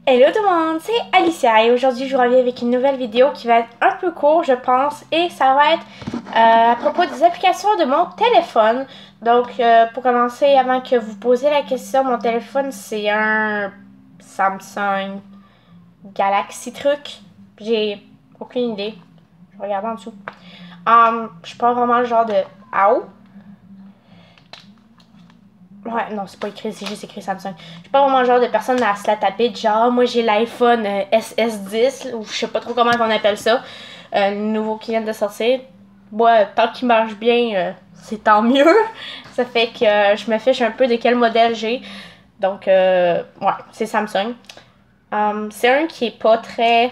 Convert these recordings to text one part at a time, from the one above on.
Hello tout le monde, c'est Alicia et aujourd'hui je vous reviens avec une nouvelle vidéo qui va être un peu courte je pense et ça va être à propos des applications de mon téléphone. Donc pour commencer, avant que vous posiez la question, mon téléphone c'est un Samsung Galaxy truc. J'ai aucune idée, je regarde en dessous. Je suis pas vraiment le genre de... Ow! Ouais, non, c'est pas écrit, c'est juste écrit Samsung. Je suis pas vraiment le genre de personne à se la taper, genre, moi j'ai l'iPhone SS10, ou je sais pas trop comment on appelle ça, nouveau qui vient de sortir. Moi, tant qu'il marche bien, c'est tant mieux. Ça fait que je me fiche un peu de quel modèle j'ai. Donc, ouais, c'est Samsung. C'est un qui est pas très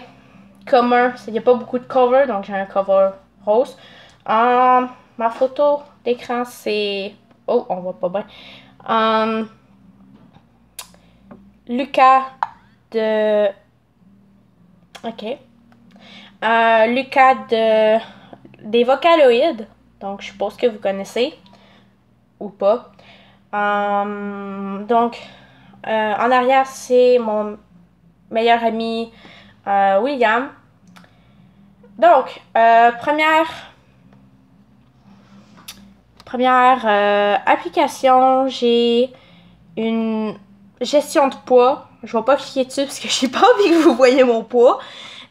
commun, il n'y a pas beaucoup de cover, donc j'ai un cover rose. Ma photo d'écran, c'est... Oh, on voit pas bien. Lucas de... Ok. Lucas de... Des Vocaloïdes. Donc, je suppose que vous connaissez. Ou pas. Donc, en arrière, c'est mon meilleur ami William. Donc, première application, j'ai une gestion de poids. Je vais pas cliquer dessus parce que j'ai pas envie que vous voyez mon poids.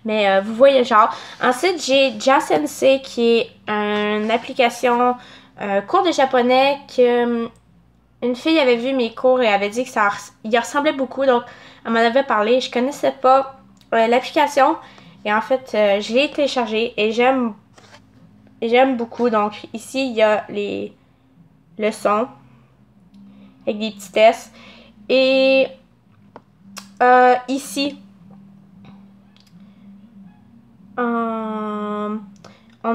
Mais vous voyez genre. Ensuite, j'ai Jasensei qui est une application cours de japonais que une fille avait vu mes cours et avait dit que ça y ressemblait beaucoup. Donc, elle m'en avait parlé. Je connaissais pas l'application. Et en fait, je l'ai téléchargée et j'aime beaucoup. Donc, ici, il y a les leçons avec des petits tests. Et ici, on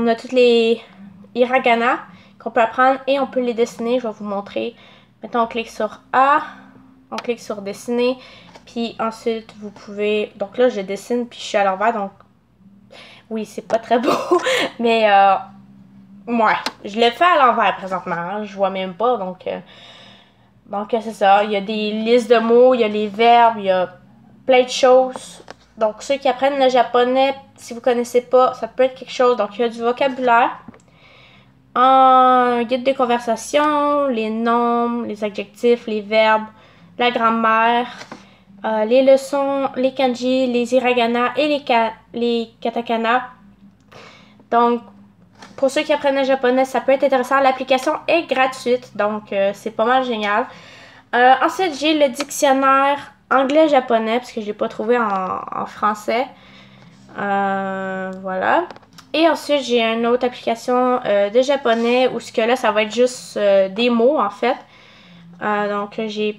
a toutes les hiragana qu'on peut apprendre et on peut les dessiner. Je vais vous montrer. Maintenant, on clique sur A, on clique sur dessiner, puis ensuite, vous pouvez... Donc là, je dessine, puis je suis à l'envers, donc oui, c'est pas très beau, mais ouais, je le fais à l'envers présentement, hein. Je vois même pas, donc c'est ça. Il y a des listes de mots, il y a les verbes, il y a plein de choses. Donc, ceux qui apprennent le japonais, si vous connaissez pas, ça peut être quelque chose. Donc, il y a du vocabulaire, un guide de conversation, les noms, les adjectifs, les verbes, la grammaire, les leçons, les kanji, les hiragana et les katakana. Donc, pour ceux qui apprennent le japonais, ça peut être intéressant. L'application est gratuite, donc c'est pas mal génial. Ensuite, j'ai le dictionnaire anglais-japonais, parce que je l'ai pas trouvé en français. Voilà. Et ensuite, j'ai une autre application de japonais, où ce que là, ça va être juste des mots, en fait. Donc, j'ai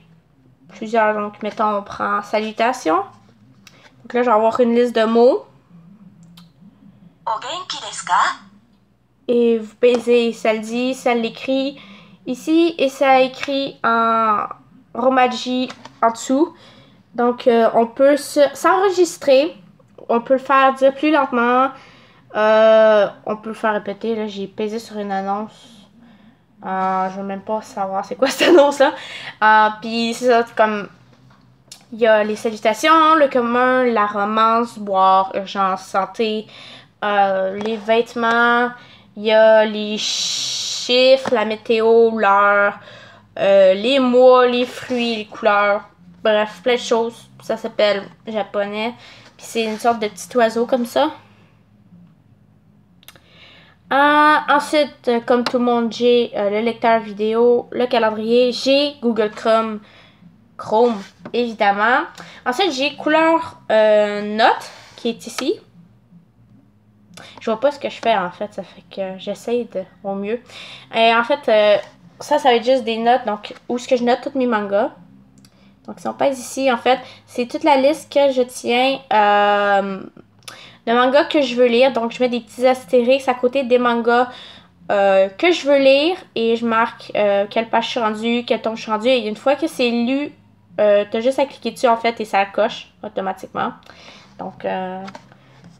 plusieurs. Donc, mettons, on prend salutation. Donc là, je vais avoir une liste de mots. Et vous pesez, ça le dit, ça l'écrit ici et ça écrit en romaji en dessous. Donc, on peut s'enregistrer. On peut le faire dire plus lentement. On peut le faire répéter. Là, j'ai pesé sur une annonce. Je veux même pas savoir c'est quoi cette annonce-là. Puis, c'est ça, comme... Il y a les salutations, le commun, la romance, boire, urgence, santé, les vêtements... Il y a les chiffres, la météo, l'heure, les mois, les fruits, les couleurs. Bref, plein de choses. Ça s'appelle japonais. Puis c'est une sorte de petit oiseau comme ça. Ensuite, comme tout le monde, j'ai le lecteur vidéo, le calendrier. J'ai Google Chrome, évidemment. Ensuite, j'ai couleur note qui est ici. Je vois pas ce que je fais en fait, ça fait que j'essaye au mieux. Et en fait, ça va être juste des notes, donc où est-ce que je note tous mes mangas. Donc si on passe ici, en fait, c'est toute la liste que je tiens de mangas que je veux lire. Donc je mets des petits astérix à côté des mangas que je veux lire et je marque quelle page je suis rendue, quel tome je suis rendue. Et une fois que c'est lu, t'as juste à cliquer dessus en fait et ça coche automatiquement. Donc...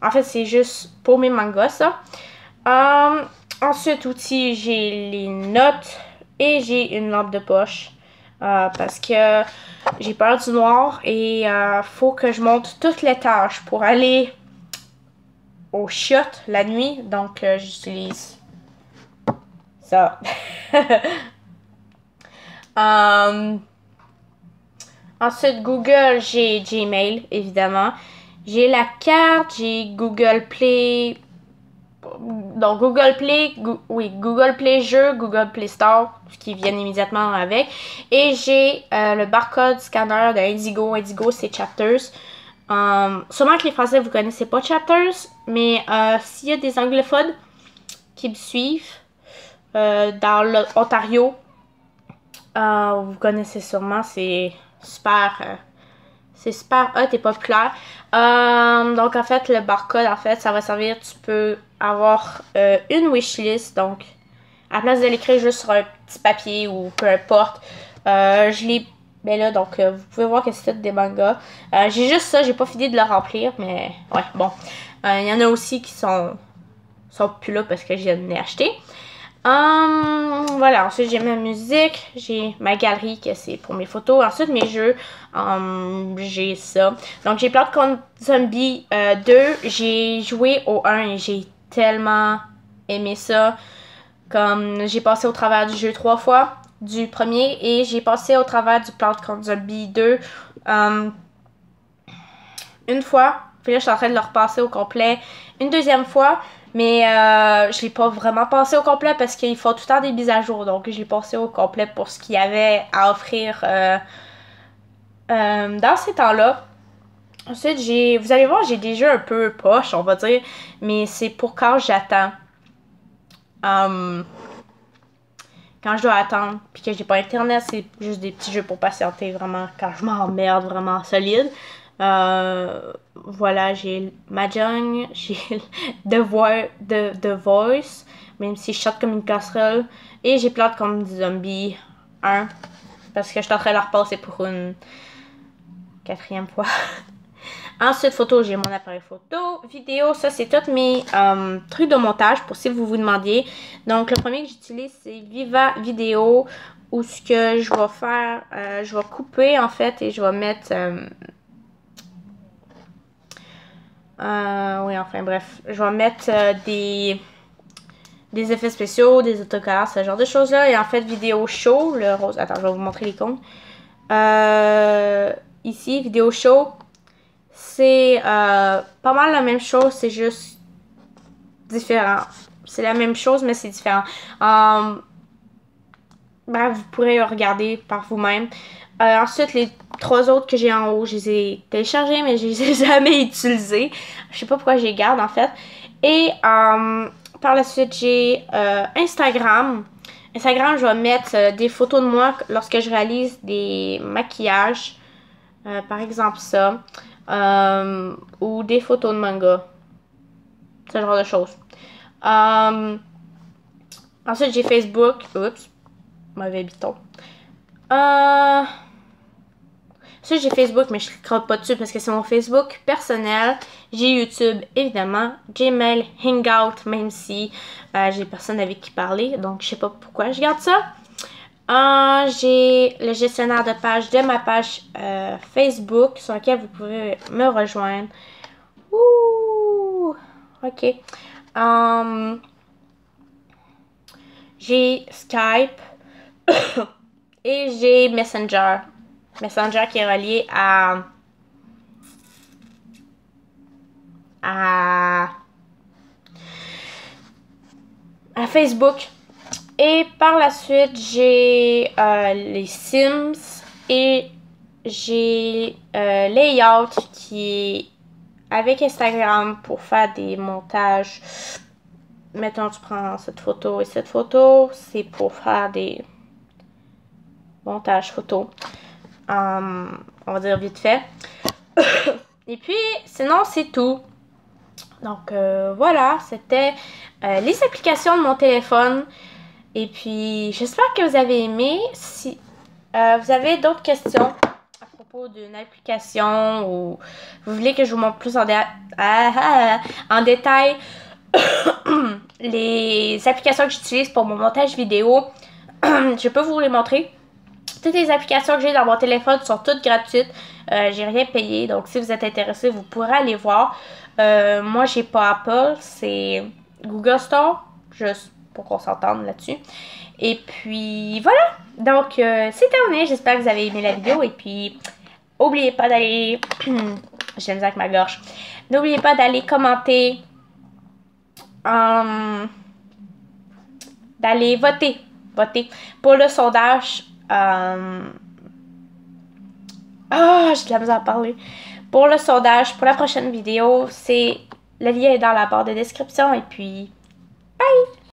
en fait, c'est juste pour mes mangas, ça. Ensuite, aussi, j'ai les notes et j'ai une lampe de poche. Parce que j'ai peur du noir et faut que je monte toute l'étage pour aller au chiottes la nuit. Donc, j'utilise ça. Ensuite, Google, j'ai Gmail, évidemment. J'ai la carte, j'ai Google Play. Donc, Google Play, Google Play Jeux, Google Play Store, qui viennent immédiatement avec. Et j'ai le barcode scanner de Indigo. Indigo, c'est Chapters. Sûrement que les Français, vous connaissez pas Chapters, mais s'il y a des anglophones qui me suivent dans l'Ontario, vous connaissez sûrement, c'est super hot et populaire. Donc en fait, le barcode, en fait, ça va servir, tu peux avoir une wishlist. Donc, à la place de l'écrire juste sur un petit papier ou peu importe, je l'ai. Ben là, donc, vous pouvez voir que c'est tout des mangas. J'ai juste ça, j'ai pas fini de le remplir, mais ouais, bon. Il y en a aussi qui sont plus là parce que je l'ai acheté. Voilà, ensuite j'ai ma musique, j'ai ma galerie que c'est pour mes photos, ensuite mes jeux, j'ai ça. Donc j'ai Plants contre Zombies 2, j'ai joué au 1 et j'ai tellement aimé ça. Comme j'ai passé au travers du jeu 3 fois, du premier, et j'ai passé au travers du Plants contre Zombies 2 une fois, puis là je suis en train de le repasser au complet une deuxième fois. Mais je l'ai pas vraiment passé au complet parce qu'il faut tout le temps des mises à jour. Donc je l'ai passé au complet pour ce qu'il y avait à offrir dans ces temps-là. Ensuite, vous allez voir, j'ai des jeux un peu poche, on va dire. Mais c'est pour quand j'attends. Quand je dois attendre puis que j'ai pas internet, c'est juste des petits jeux pour patienter vraiment quand je m'emmerde vraiment solide. Voilà, j'ai Mahjong, j'ai The Voice, même si je chante comme une casserole, et j'ai Plants contre Zombies 1, parce que je suis en train de la repasser pour une 4e fois. Ensuite, photo, j'ai mon appareil photo. Vidéo, ça c'est tous mes trucs de montage pour si vous vous demandiez. Donc, le premier que j'utilise, c'est Viva Vidéo, où ce que je vais faire, je vais couper en fait et je vais mettre... oui, enfin bref, je vais mettre des effets spéciaux, des autocollants, ce genre de choses-là. Et en fait, Vidéo Show, le rose. Attends, je vais vous montrer l'icône. Ici, Vidéo Show, c'est pas mal la même chose, c'est juste différent. C'est la même chose, mais c'est différent. Bref, vous pourrez regarder par vous-même. Ensuite, les 3 autres que j'ai en haut, je les ai téléchargés, mais je les ai jamais utilisés. Je sais pas pourquoi je les garde, en fait. Et par la suite, j'ai Instagram. Instagram, je vais mettre des photos de moi lorsque je réalise des maquillages. Par exemple, ça. Ou des photos de manga. Ce genre de choses. Ensuite, j'ai Facebook. Oups. Mauvais bouton. Ensuite, j'ai Facebook, mais je ne cliquerai pas dessus parce que c'est mon Facebook personnel. J'ai YouTube, évidemment. Gmail, Hangout, même si j'ai personne avec qui parler. Donc, je sais pas pourquoi je garde ça. J'ai le gestionnaire de page de ma page Facebook sur laquelle vous pouvez me rejoindre. Ouh! Ok. J'ai Skype. Et j'ai Messenger. Messenger qui est relié à Facebook. Et par la suite, j'ai les Sims et j'ai Layout qui est avec Instagram pour faire des montages. Mettons, tu prends cette photo et cette photo. C'est pour faire des montages photos. On va dire vite fait. Et puis, sinon, c'est tout. Donc, voilà, c'était les applications de mon téléphone. Et puis, j'espère que vous avez aimé. Si vous avez d'autres questions à propos d'une application ou vous voulez que je vous montre plus en détail les applications que j'utilise pour mon montage vidéo, je peux vous les montrer. Toutes les applications que j'ai dans mon téléphone sont toutes gratuites. J'ai rien payé. Donc, si vous êtes intéressé, vous pourrez aller voir. Moi, j'ai pas Apple. C'est Google Store. Juste pour qu'on s'entende là-dessus. Et puis, voilà. Donc, c'est terminé. J'espère que vous avez aimé la vidéo. Et puis, n'oubliez pas d'aller... J'ai avec ma gorge. N'oubliez pas d'aller commenter. D'aller voter. Voter pour le sondage. J'ai de la misère à parler. Pour le sondage, pour la prochaine vidéo, le lien est dans la barre de description. Et puis, bye!